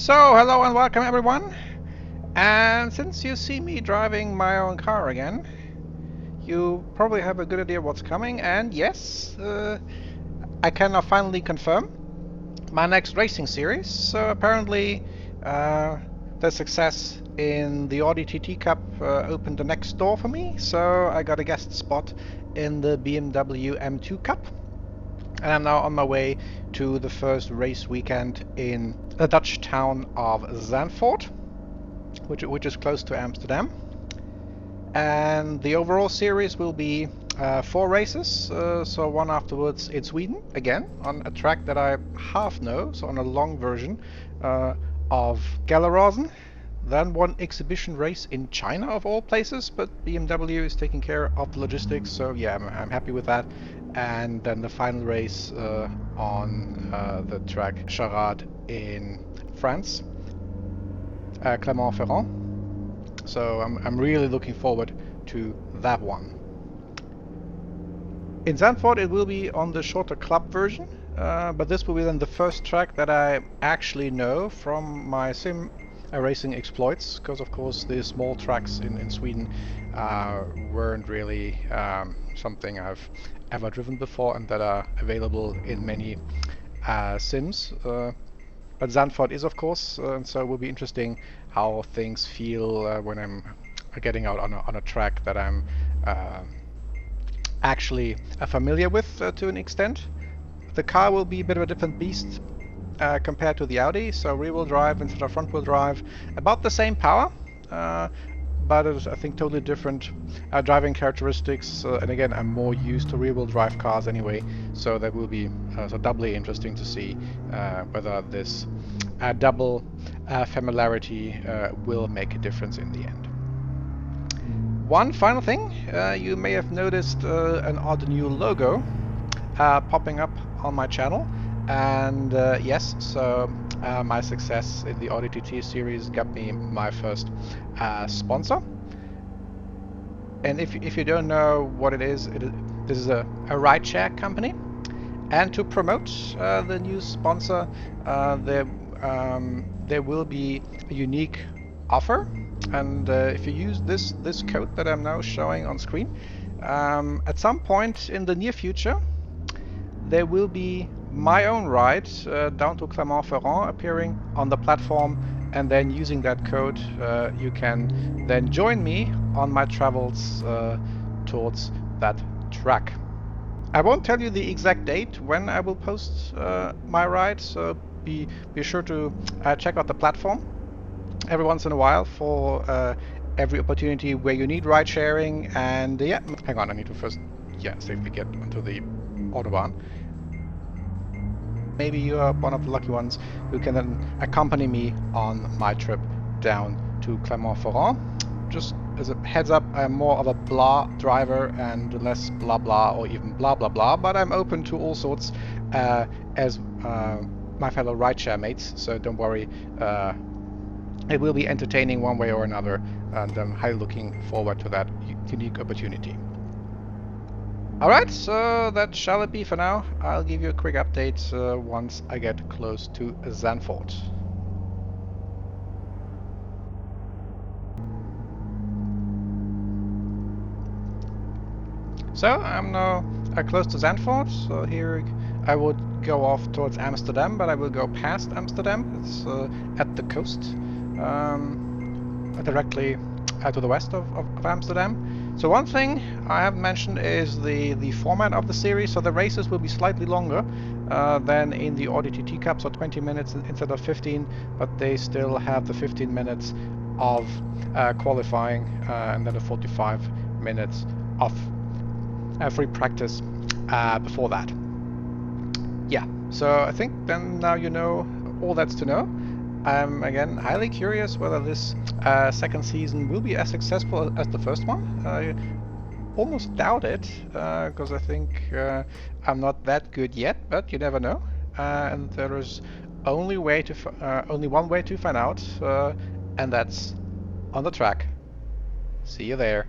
So, hello and welcome everyone. And since you see me driving my own car again, you probably have a good idea what's coming. And yes, I can now finally confirm my next racing series. So apparently, the success in the Audi TT Cup opened the next door for me. So I got a guest spot in the BMW M2 Cup. And I'm now on my way to the first race weekend in the Dutch town of Zandvoort, which is close to Amsterdam. And the overall series will be 4 races, so one afterwards in Sweden, again, on a track that I half know, so on a long version of Gellerosen. Then one exhibition race in China, of all places, but BMW is taking care of the logistics, so yeah, I'm happy with that. And then the final race on the track Charade in France, Clermont-Ferrand. So I'm really looking forward to that one. In Zandvoort it will be on the shorter club version, but this will be then the first track that I actually know from my sim racing exploits, because of course the small tracks in Sweden weren't really something I've ever driven before and that are available in many sims. But Zandvoort is, of course, and so it will be interesting how things feel when I'm getting out on a track that I'm actually familiar with to an extent. The car will be a bit of a different beast compared to the Audi, so rear-wheel drive instead of front-wheel drive, about the same power, but it is, I think, totally different driving characteristics. And again, I'm more used to rear-wheel drive cars anyway, so that will be so doubly interesting to see whether this double familiarity will make a difference in the end. One final thing, you may have noticed an odd new logo popping up on my channel, and yes, so my success in the Audi TT series got me my first sponsor. And if you don't know what it is, this is a rideshare company. And to promote the new sponsor, there will be a unique offer. And if you use this code that I'm now showing on screen, at some point in the near future, there will be my own ride down to Clermont-Ferrand appearing on the platform, and then using that code you can then join me on my travels towards that track. I won't tell you the exact date when I will post my ride, so be sure to check out the platform every once in a while for every opportunity where you need ride sharing. And yeah, hang on, I need to first safely get onto the Autobahn. Maybe you are one of the lucky ones who can then accompany me on my trip down to Clermont-Ferrand. Just as a heads up, I'm more of a blah driver and less blah blah or even blah blah blah, but I'm open to all sorts as my fellow rideshare mates, so don't worry, it will be entertaining one way or another, and I'm highly looking forward to that unique opportunity. Alright, so that shall it be for now. I'll give you a quick update once I get close to Zandvoort. So I'm now close to Zandvoort, so here I would go off towards Amsterdam, but I will go past Amsterdam. It's at the coast, directly to the west of Amsterdam. So one thing I haven't mentioned is the format of the series. So the races will be slightly longer than in the Audi TT Cup, so 20 minutes instead of 15, but they still have the 15 minutes of qualifying and then the 45 minutes of free practice before that. Yeah, so I think then now you know all that's to know. I'm again highly curious whether this second season will be as successful as the first one. I almost doubt it, because I think I'm not that good yet, but you never know. And there is only one way to find out, and that's on the track. See you there.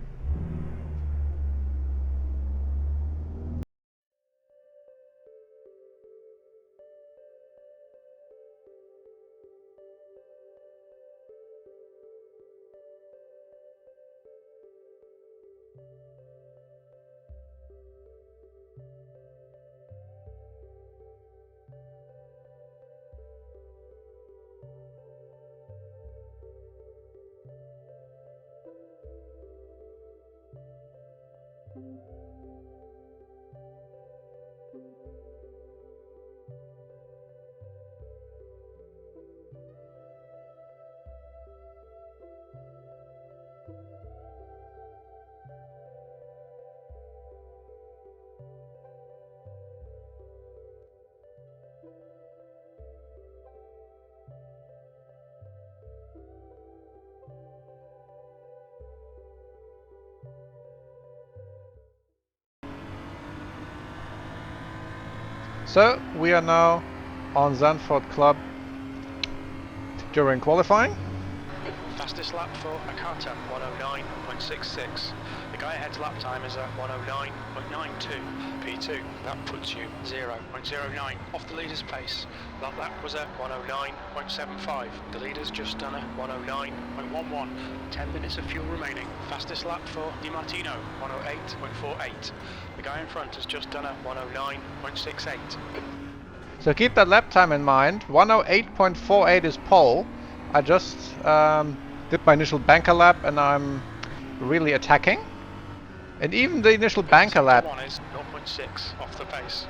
So we are now on Zandvoort Club during qualifying. Fastest lap for a car temp, 109.66. The guy ahead's lap time is at 109.92. P2, that puts you 0.09 off the leader's pace. That lap was at 109.75. The leader's just done a 109.11. 10 minutes of fuel remaining. Fastest lap for Di Martino, 108.48. The guy in front has just done a 109.68. So keep that lap time in mind. 108.48 is pole. I just did my initial banker lap and I'm really attacking. And even the initial banker lap is 0.6 off the pace.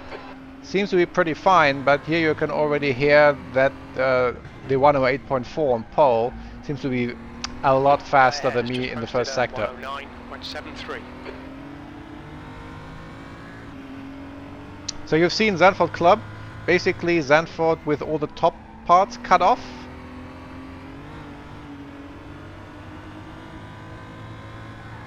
Seems to be pretty fine, but here you can already hear that the 108.4 on pole seems to be a lot faster than me in the first sector. 109.73. So you've seen Zandvoort Club, basically Zandvoort with all the top parts cut off.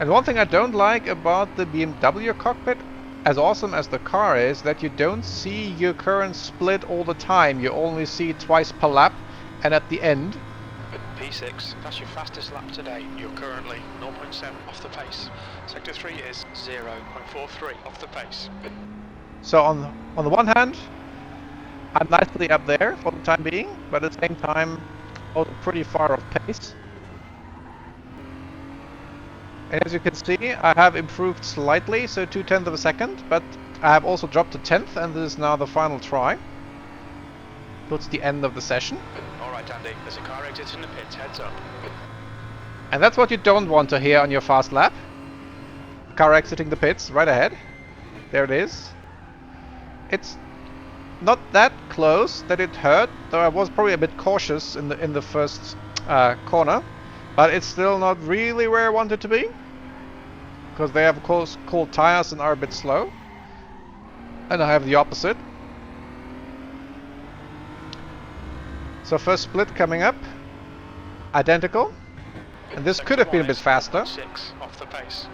And one thing I don't like about the BMW cockpit, as awesome as the car is, that you don't see your current split all the time. You only see it twice per lap and at the end. P6, that's your fastest lap today. You're currently 0.7 off the pace. Sector 3 is 0.43 off the pace. So on the one hand, I'm nicely up there for the time being, but at the same time, also pretty far off pace. And as you can see, I have improved slightly, so 0.2 of a second, but I have also dropped to 10th, and this is now the final try. Towards the end of the session. Alright Andy, there's a car exit in the pits, heads up. And that's what you don't want to hear on your fast lap. Car exiting the pits, right ahead. There it is. It's not that close that it hurt, though I was probably a bit cautious in the first corner. But it's still not really where I want it to be. Because they have, of course, cold tires and are a bit slow. And I have the opposite. So first split coming up. Identical. And this could have been a bit faster. 6 off the pace.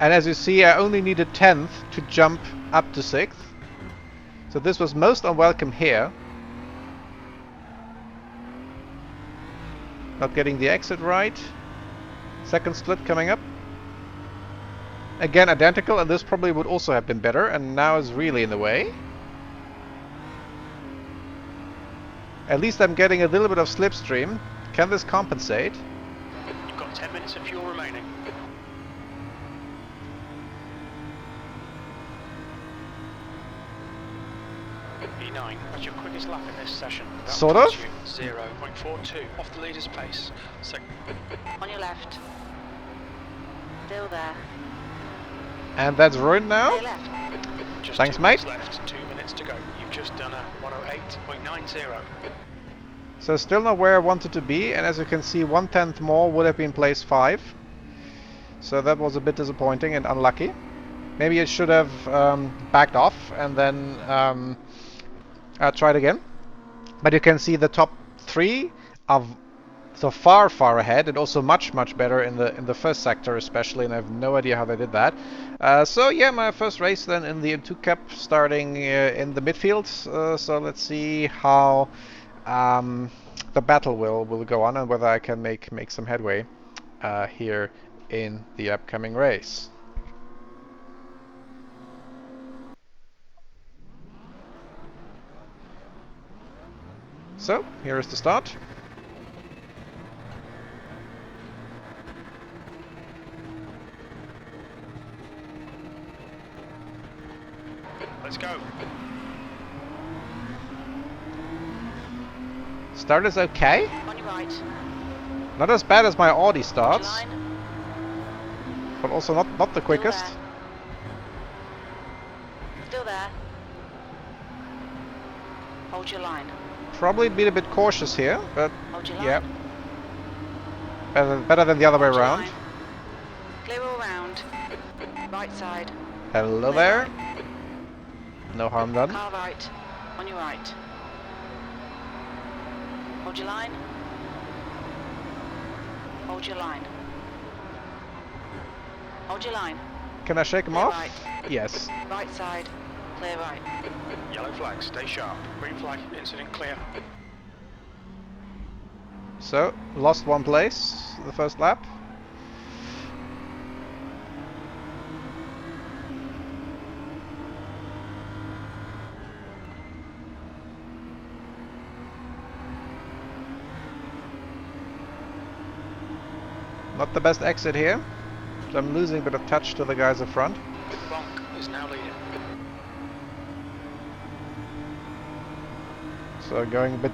And as you see, I only needed 10th to jump up to 6th. So this was most unwelcome here. Not getting the exit right. Second split coming up. Again identical, and this probably would also have been better, and now is really in the way. At least I'm getting a little bit of slipstream. Can this compensate? You've got 10 minutes of fuel remaining. E9, that's your quickest lap in this session. That Sort of. 0.42 off the leader's pace. On your left. Still there. And that's ruined now. Stay left. Just Thanks, 2 mate. minutes left, 2 minutes to go. You've just done a 108.90. So still not where I wanted to be, and as you can see, 1/10 more would have been place 5. So that was a bit disappointing and unlucky. Maybe I should have backed off and then tried again. But you can see the top 3 are so far ahead, and also much better in the first sector especially, and I have no idea how they did that. So yeah, my first race then in the M2 Cup, starting in the midfield. So let's see how the battle will go on, and whether I can make some headway here in the upcoming race. So here is the start. Let's go. Start is okay. On your right. Not as bad as my Audi Hold your starts, line. but also not the quickest. Still there. Hold your line. Probably be a bit cautious here, but Hold your line. yeah. Better than the other way Hold your around. line. Clear all round. Right side. Hello Clear there. right. No harm done. Car right. On your right. Hold your line. Hold your line. Hold your line. Can I shake him Clear off? right. Yes. Right side. Clear right. Yellow flag, stay sharp. Green flag, incident clear. So, lost one place the first lap. Not the best exit here. So I'm losing a bit of touch to the guys up front. Bonk is now leading. So going a bit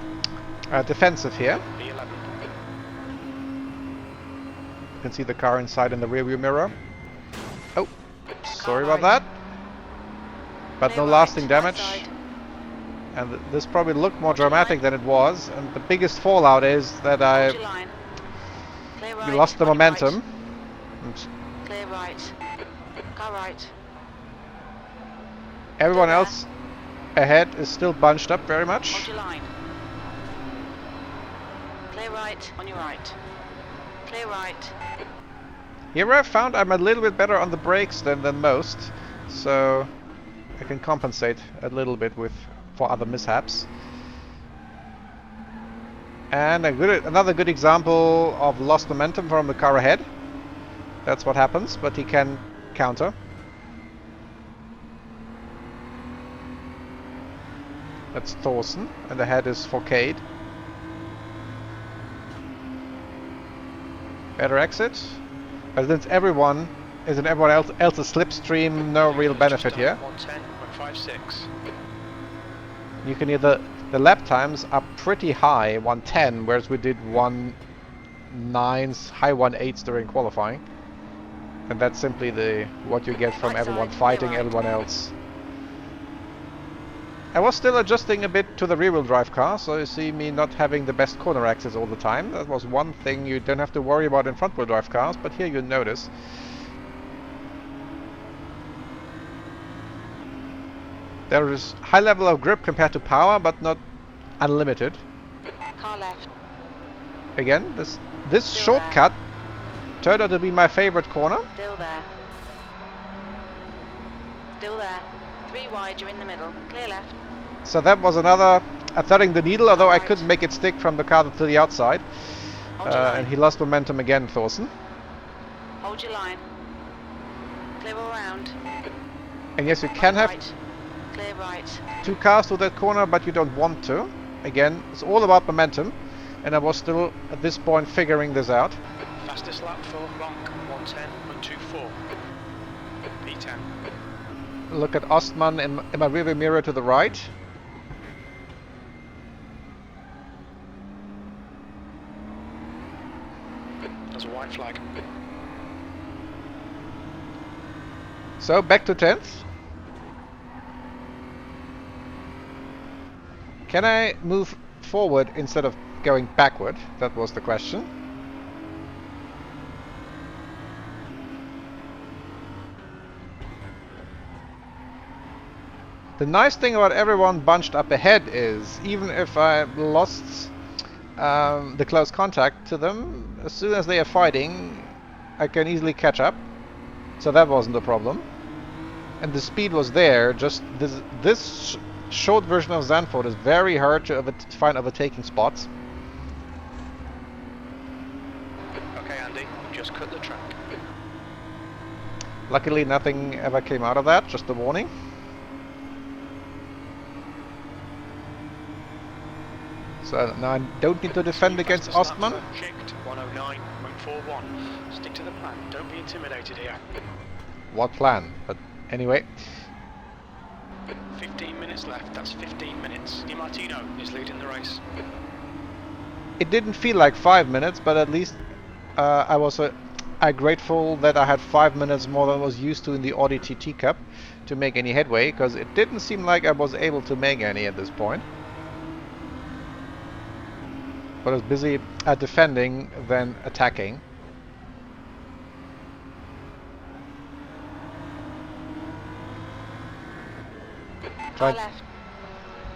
defensive here. B11. You can see the car inside in the rearview mirror. Oh, sorry Car about right. that. But Clear no right, lasting right damage. side. And this probably looked more Hold your dramatic line. than it was. And the biggest fallout is that Hold your line. Clear right. we lost the on your momentum. right. And Clear right. Car right. everyone Still there. else ahead is still bunched up very Hold much. your line. Clear right. On your right. Clear right. Here I found I'm a little bit better on the brakes than most. So I can compensate a little bit for other mishaps. And another good example of lost momentum from the car ahead. That's what happens, but he can counter. That's Thorsten, and ahead is Forcade. Better exit. But since everyone is in everyone else's slipstream, no real benefit here. 110.56. You can hear the lap times are pretty high, 110, whereas we did 1.9s, high 1.8s during qualifying. And that's simply what you get from Right everyone side, fighting clear right. everyone else. I was still adjusting a bit to the rear-wheel drive car, so you see me not having the best corner access all the time. That was one thing you don't have to worry about in front-wheel drive cars, but here you notice. There is high level of grip compared to power, but not unlimited. Car left. Again, this Still shortcut turned out to be my favorite corner. Still there. Still there. 3 wide, you're in the middle. Clear left. So that was another threading the needle, although I Alright. couldn't make it stick from the car to the outside. Hold your line. And he lost momentum again, Thorsten. Hold your line. Clear all round. And yes, you can have Right. Clear right. 2 cars through that corner, but you don't want to. Again, it's all about momentum. And I was still, at this point, figuring this out. Fastest lap for Bonk, 110.24. P10. Look at Ostman in my rearview mirror to the right. There's a white flag. So, back to 10th. Can I move forward instead of going backward? That was the question. The nice thing about everyone bunched up ahead is, even if I lost the close contact to them, as soon as they are fighting, I can easily catch up. So that wasn't a problem. And the speed was there, just this short version of Zandvoort is very hard to find overtaking spots. Okay, Andy, just cut the track. Luckily nothing ever came out of that, just a warning. So now I don't need to defend against Fastest lap Ostman. for Chicked, 109.41. Stick to the plan, don't be intimidated here. What plan? But anyway, 15 minutes left, that's 15 minutes. Di Martino is leading the race. it didn't feel like 5 minutes, but at least I was I'm grateful that I had 5 minutes more than I was used to in the Audi TT Cup to make any headway, because it didn't seem like I was able to make any at this point. But I was busy defending than attacking.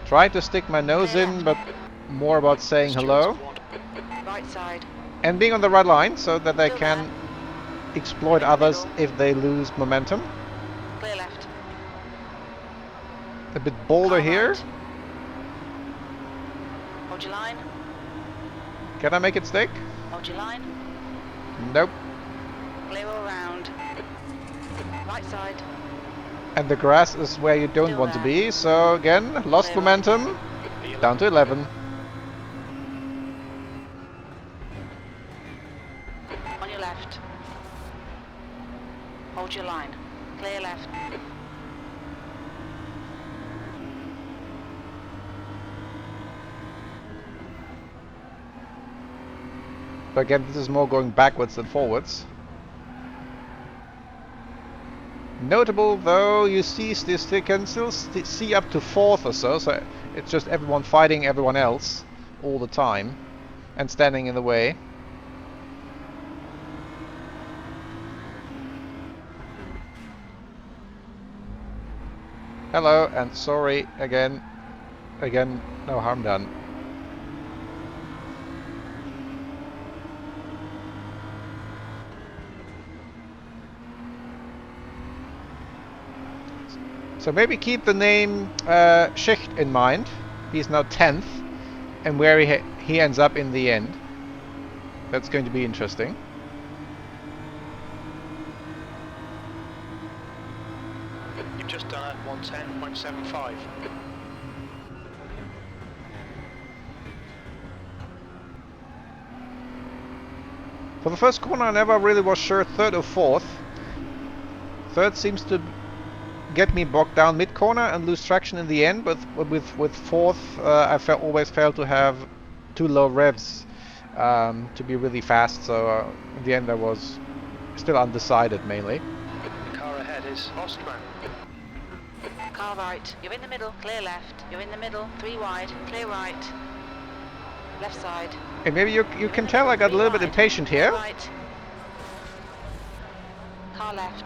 Try to stick my nose in, but more about saying hello. Right side. And being on the right line so that I can exploit others if they lose momentum. Clear left. A bit bolder here. Right. Hold your line. Can I make it stick? Hold your line. Nope. Clear all round. Right side. And the grass is where you don't want to be, so again, lost momentum, down to 11. On your left. Hold your line. Clear left. But again, this is more going backwards than forwards. Notable though, you see this, they can still see up to 4th or so, so it's just everyone fighting everyone else all the time and standing in the way. Hello, and sorry again, no harm done. So maybe keep the name Schicht in mind. He's now 10th, and where he ends up in the end. That's going to be interesting. You've just done at 110.75. For the first corner, I never really was sure 3rd or 4th. 3rd seems to get me bogged down mid-corner and lose traction in the end, but with 4th I always failed to have too low revs to be really fast, so in the end I was still undecided mainly. The car ahead is Ostman. Car right. You're in the middle. Clear left. You're in the middle. 3 wide. Clear right. Left side. And maybe you can tell I got a little bit impatient here. Right. Car left.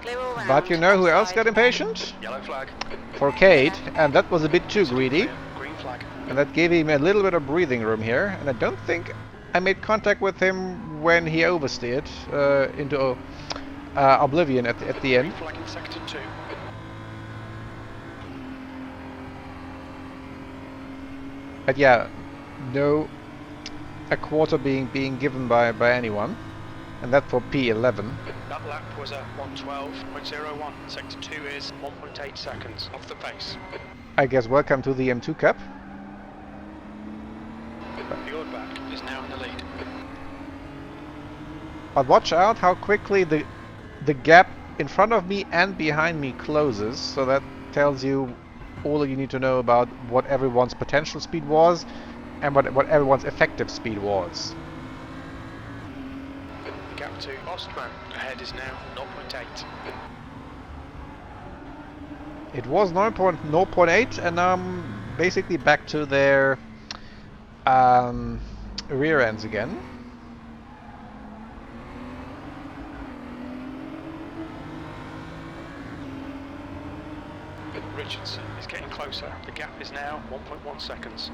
Clear all round. But you know who left else side. got impatient? Yellow flag. For Cade, and that was a bit too greedy. Green flag. And that gave him a little bit of breathing room here, and I don't think I made contact with him when he oversteered into oblivion at the end. Green flag in sector 2. But yeah, no a quarter being given by anyone, and that for P11. That lap was at 112.01. Sector 2 is 1.8 seconds off the pace. I guess welcome to the M2 Cup. Fjordback is now in the lead. But watch out how quickly the gap in front of me and behind me closes, so that tells you all you need to know about what everyone's potential speed was and what everyone's effective speed was. The gap to Ostman ahead is now 0.8. It was 0.8, and I'm basically back to their rear ends again. Richardson is getting closer. The gap is now 1.1 seconds.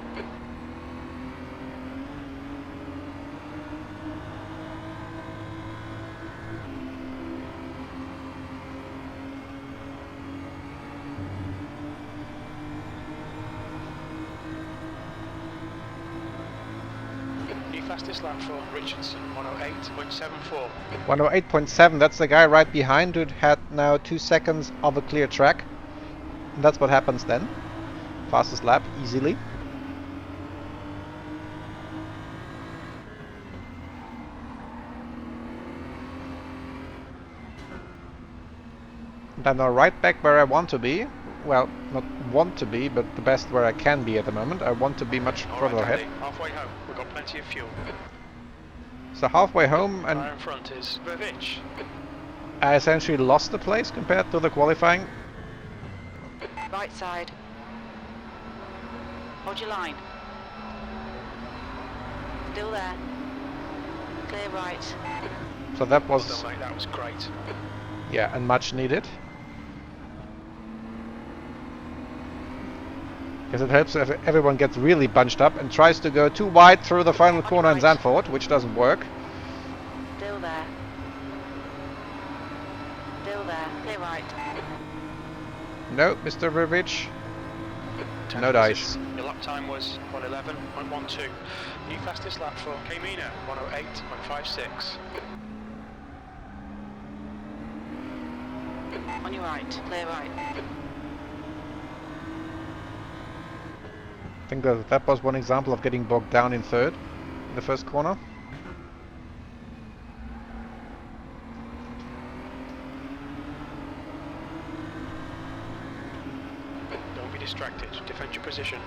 The fastest lap for Richardson, 108.74. 108.7, that's the guy right behind who had now 2 seconds of a clear track. And that's what happens then. Fastest lap, easily. And I'm now right back where I want to be. Well, not want to be, but the best where I can be at the moment. I want to be much further ahead. Halfway home, we've got plenty of fuel. So halfway home, and Car in front is Vervich. I essentially lost the place compared to the qualifying. Right side. Hold your line. Still there. Clear right. So that Well was, done, mate, that was great. yeah, and much needed. Because it helps if everyone gets really bunched up and tries to go too wide through the final corner in Zandvoort, which doesn't work. Still there. Still there. Clear right. No, Mr. Vervich. No dice. Your lap time was 1:11.12. New fastest lap for Kamina, 1:08.56. On your right. Clear right. I think that was one example of getting bogged down in third in the first corner. Don't be distracted. Defend your position.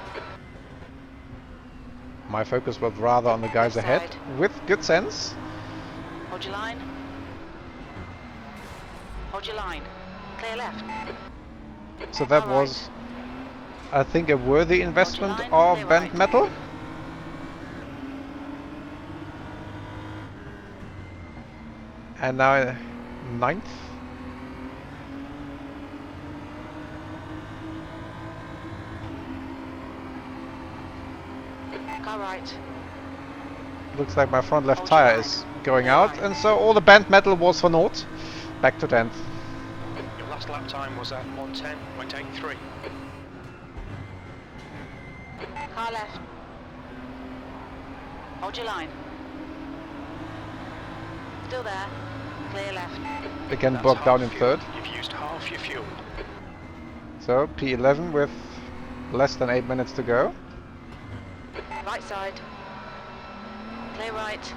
My focus was rather on the guys Left ahead, side. with good sense. Hold your line. Hold your line. Clear left. So that All right. was, I think, a worthy investment line, of clear bent right. metal. And now 9th. Car right. Looks like my front left Hold your tire line. is going Clear out, right. and so all the bent metal was for naught. Back to 10th. Your last lap time was at 1:10.83. Car left. Hold your line. Still there. Clear left. Again That's bogged down in half fuel. third. You've used half your fuel. So P11 with less than 8 minutes to go. Right side. Clear right.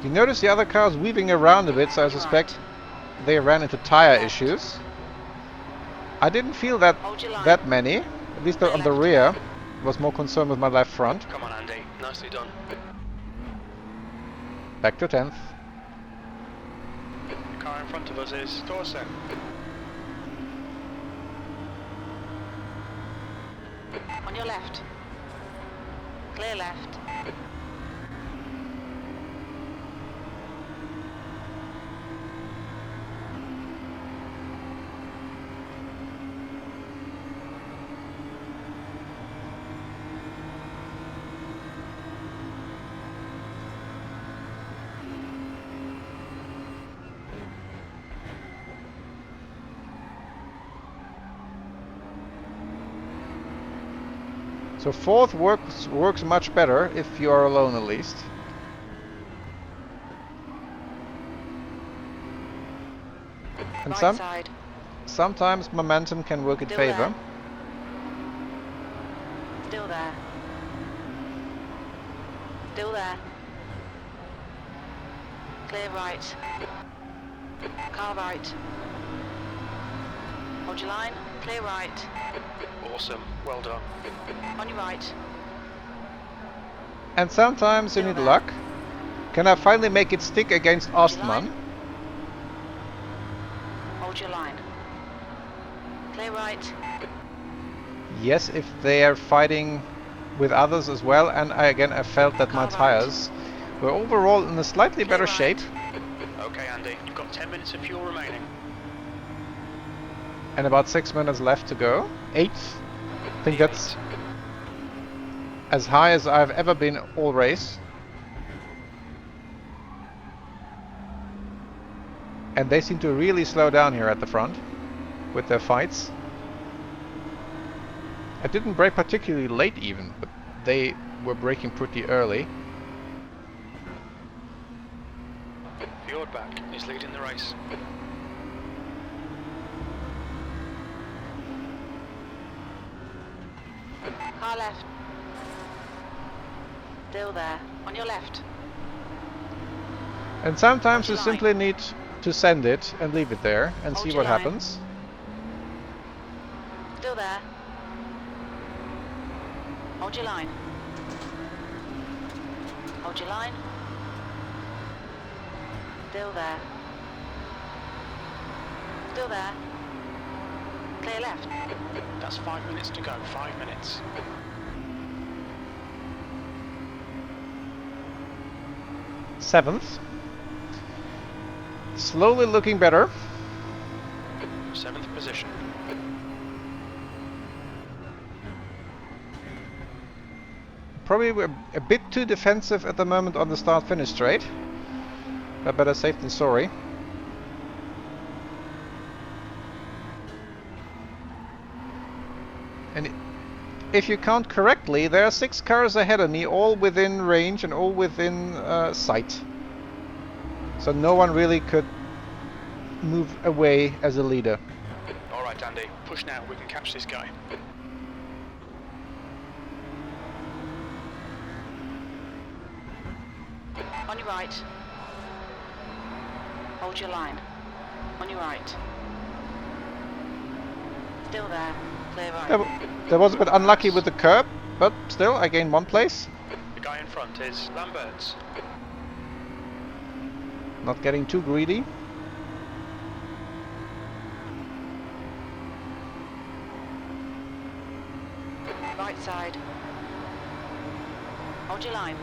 You notice the other cars weaving around a bit, so I Right. suspect they ran into tire issues. I didn't feel that Hold your line. that many, at least on the Left. rear. Was more concerned with my left front. Come on, Andy. Nicely done. Back to 10th. The car in front of us is Thorsen. On your left. Clear left. So fourth works much better if you are alone at least. And Right side. sometimes momentum can work in Still favor. there. Still there. Still there. Clear right. Car right. Hold your line. Clear right. Awesome. Well done. On your right. And sometimes you Still need there. luck. Can I finally make it stick against Hold your Ostman? line. Hold your line. Clear right. Yes, if they are fighting with others as well, and I felt that my Car right. tires were overall in a slightly Clear better right. shape, Okay, Andy. You've got 10 minutes of fuel remaining. and about 6 minutes left to go. 8th. I think that's as high as I've ever been all race. And they seem to really slow down here at the front with their fights. I didn't brake particularly late even, but they were braking pretty early. Fjordback is leading the race. Car left. Still there. On your left. And sometimes you Hold your simply need to send it and leave it there and Hold see your what line. happens. Still there. Hold your line. Hold your line. Still there. Still there. Clear left. That's 5 minutes to go, 5 minutes. Seventh. Slowly looking better. 7th position. Probably we're a bit too defensive at the moment on the start-finish straight. But better safe than sorry. And if you count correctly, there are 6 cars ahead of me, all within range and all within sight. So no one really could move away as a leader. Alright Andy, push now, we can catch this guy. On your right. Hold your line. On your right. Still there. Clear right. That was a bit unlucky with the curb, but still I gained 1 place. The guy in front is Lambert's. Not getting too greedy. Right side. Hold your line.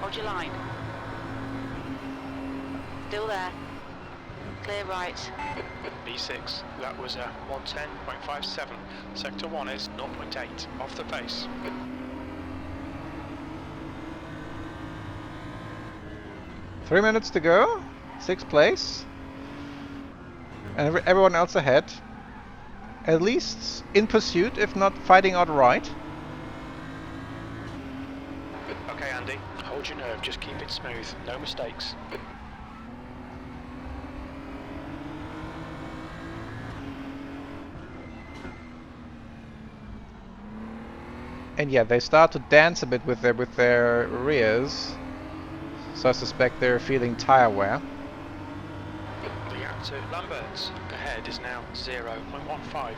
Hold your line. Still there. Clear right. B6, that was a 110.57. Sector 1 is 0.8, off the pace. Three minutes to go. 6th place. And everyone else ahead. At least in pursuit, if not fighting outright. Okay Andy, hold your nerve, just keep it smooth, no mistakes. And yeah, they start to dance a bit with their rears. So I suspect they're feeling tire wear. The gap to Lambert's ahead is now 0.15.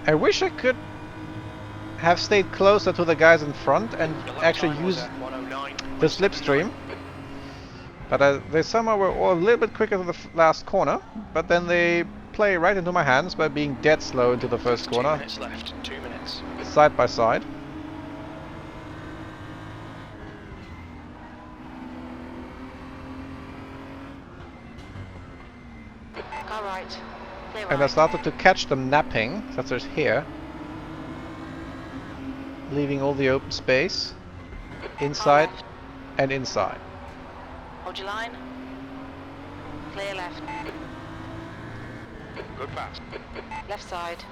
I wish I could have stayed closer to the guys in front and actually use the slipstream. But they somehow were all a little bit quicker to the last corner, but then they play right into my hands by being dead slow into the first corner. 2 minutes left, 2 minutes. Side by side. Car right. Clear And I right. started to catch them napping, such as here. Leaving all the open space. Inside left. and inside. Hold your line. Clear left. Good pass. Left side.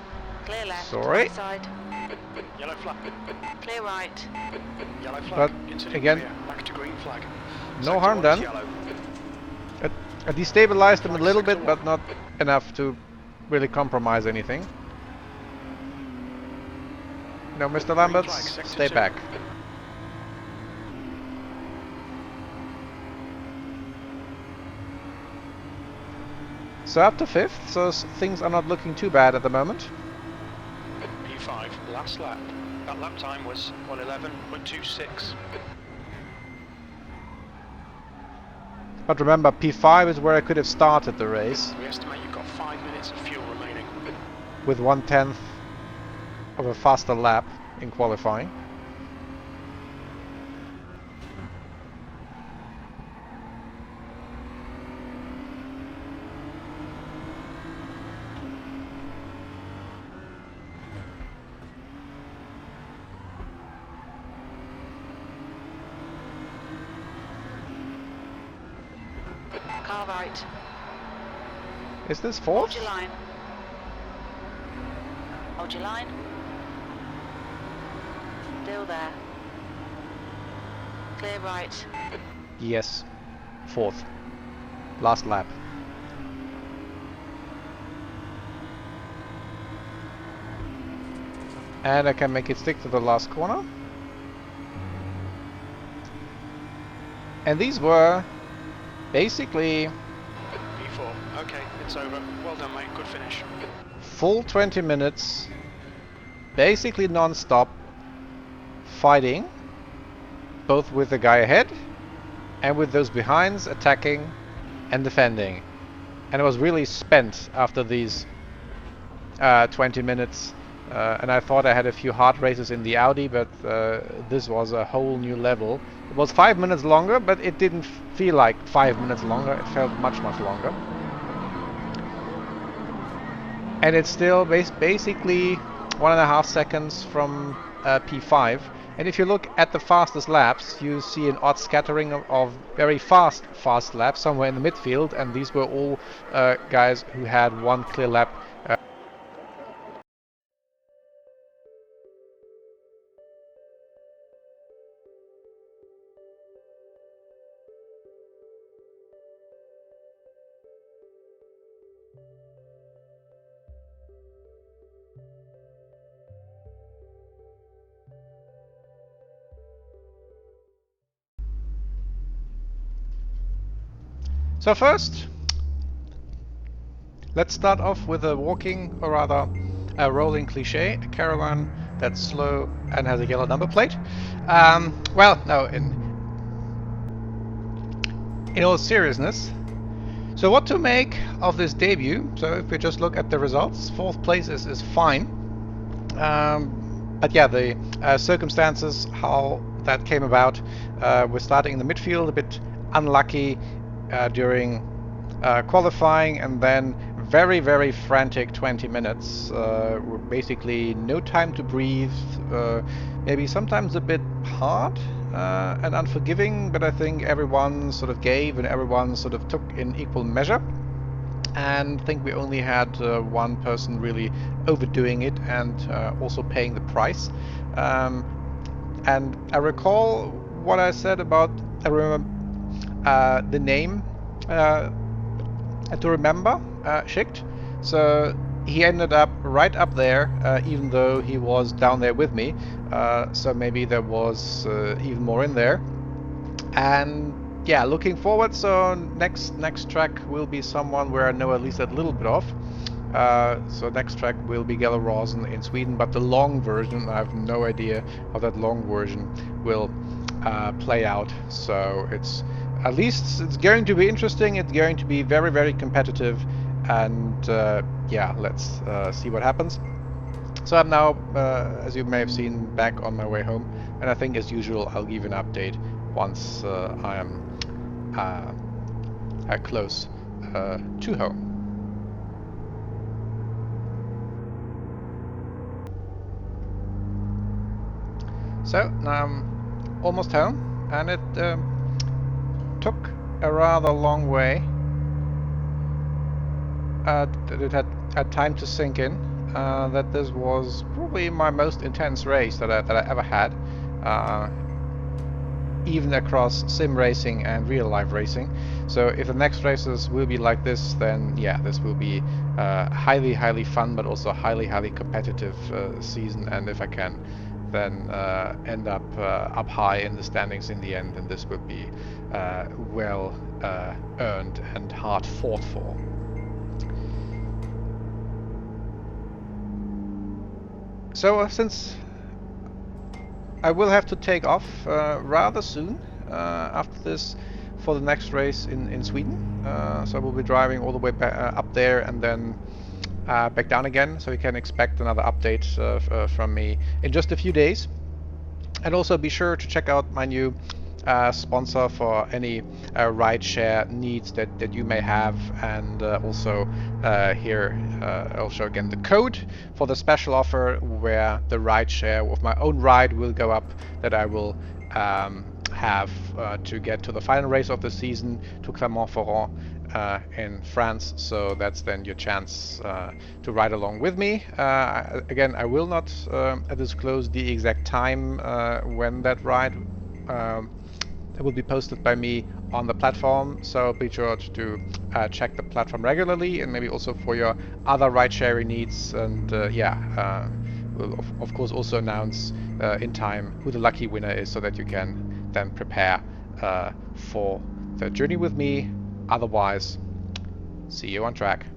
Clear left. Sorry. Right side. Yellow flag. Clear right. Yellow flag. But Into the again, rear. Back to green flag. no Sector harm 1 is done. yellow. I destabilized them a little bit, Sector but not enough to really compromise anything. No, Mr. Lambert, flag, sector stay 2. back. So up to 5th, so things are not looking too bad at the moment. P5, last lap. That lap time was 111.26. But remember, P5 is where I could have started the race, We estimate you've got 5 minutes of fuel remaining. with 1/10 of a faster lap in qualifying. Car right. Is this Hold 4th? your line. Hold your line. Still there. Clear right. Yes, 4th. Last lap. And I can make it stick to the last corner. And these were basically P4. Okay, it's over. Well done, mate. Good finish. full 20 minutes, basically non-stop fighting, both with the guy ahead and with those behinds, attacking and defending. And I was really spent after these 20 minutes. And I thought I had a few hard races in the Audi, but this was a whole new level. It was 5 minutes longer, but it didn't feel like 5 minutes longer. It felt much, much longer. And it's still basically 1.5 seconds from P5. And if you look at the fastest laps, you see an odd scattering of very fast laps somewhere in the midfield. And these were all guys who had one clear lap. So first, let's start off with a walking, or rather a rolling cliche, a caravan that's slow and has a yellow number plate. Well, no, in all seriousness. So what to make of this debut? So if we just look at the results, 4th place is fine. But yeah, the circumstances, how that came about, we're starting in the midfield, a bit unlucky during qualifying, and then very, very frantic 20 minutes. Basically no time to breathe, maybe sometimes a bit hard and unforgiving, but I think everyone sort of gave and everyone sort of took in equal measure. And I think we only had one person really overdoing it and also paying the price. And I recall what I said about, I remember the name to remember, Schicht. So he ended up right up there, even though he was down there with me. So maybe there was even more in there. And yeah, looking forward. So next track will be someone where I know at least a little bit of. So next track will be Gelleråsen in Sweden, but the long version, I have no idea how that long version will play out. So it's at least it's going to be interesting. It's going to be very, very competitive, and yeah, let's see what happens. So I'm now, as you may have seen, back on my way home, and I think as usual I'll give an update once I am close to home. So now I'm almost home, and it took a rather long way. It had time to sink in that this was probably my most intense race that I ever had, even across sim racing and real life racing. So if the next races will be like this, then yeah, this will be highly, highly fun, but also highly, highly competitive season. And if I can then end up high in the standings in the end, and this would be well earned and hard fought for. So since I will have to take off rather soon after this for the next race in Sweden, so I will be driving all the way back, up there and then back down again, so you can expect another update from me in just a few days. And also be sure to check out my new sponsor for any rideshare needs that you may have, and also here I'll show again the code for the special offer where the rideshare with my own ride will go up, that I will have to get to the final race of the season, to Clermont-Ferrand in France. So that's then your chance to ride along with me. Again, I will not disclose the exact time when that ride it will be posted by me on the platform, so be sure to check the platform regularly, and maybe also for your other ride-sharing needs. And yeah, we'll of course also announce in time who the lucky winner is, so that you can then prepare for the journey with me. Otherwise, see you on track.